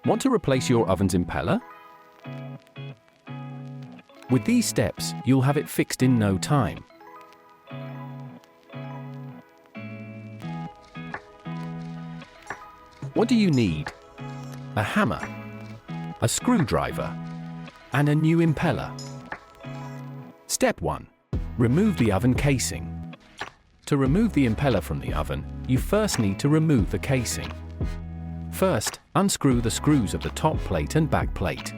Want to replace your oven's impeller? With these steps, you'll have it fixed in no time. What do you need? A hammer, a screwdriver, and a new impeller. Step 1. Remove the oven casing. To remove the impeller from the oven, you first need to remove the casing. First, unscrew the screws of the top plate and back plate.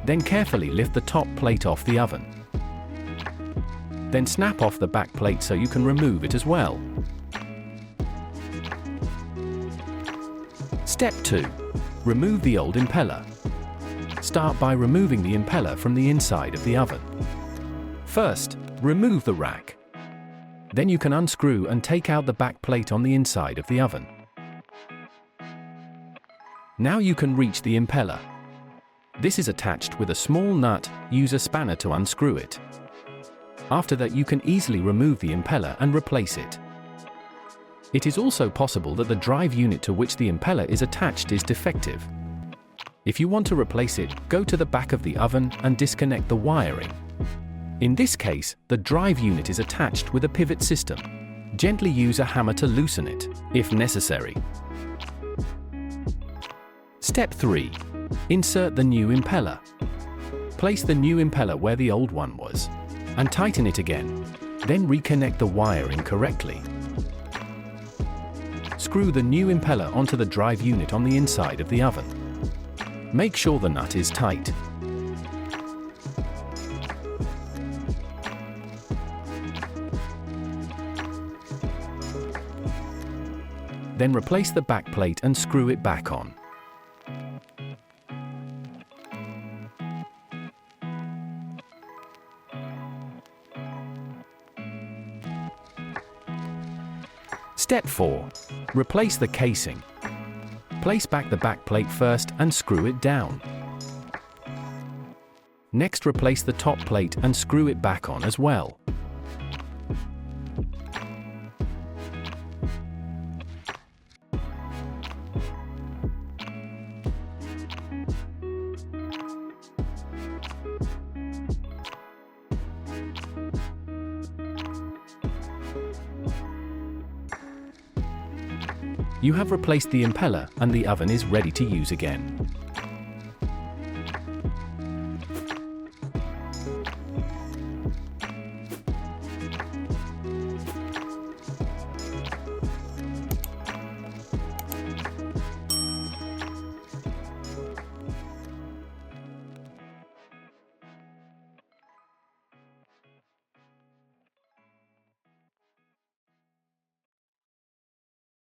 Then carefully lift the top plate off the oven. Then snap off the back plate so you can remove it as well. Step 2. Remove the old impeller. Start by removing the impeller from the inside of the oven. First, remove the rack. Then you can unscrew and take out the back plate on the inside of the oven. Now you can reach the impeller. This is attached with a small nut. Use a spanner to unscrew it. After that, you can easily remove the impeller and replace it. It is also possible that the drive unit to which the impeller is attached is defective. If you want to replace it, go to the back of the oven and disconnect the wiring. In this case, the drive unit is attached with a pivot system. Gently use a hammer to loosen it, if necessary. Step 3. Insert the new impeller. Place the new impeller where the old one was, and tighten it again. Then reconnect the wiring correctly. Screw the new impeller onto the drive unit on the inside of the oven. Make sure the nut is tight. Then replace the back plate and screw it back on. Step 4. Replace the casing. Place back the back plate first and screw it down. Next, replace the top plate and screw it back on as well. You have replaced the impeller and the oven is ready to use again.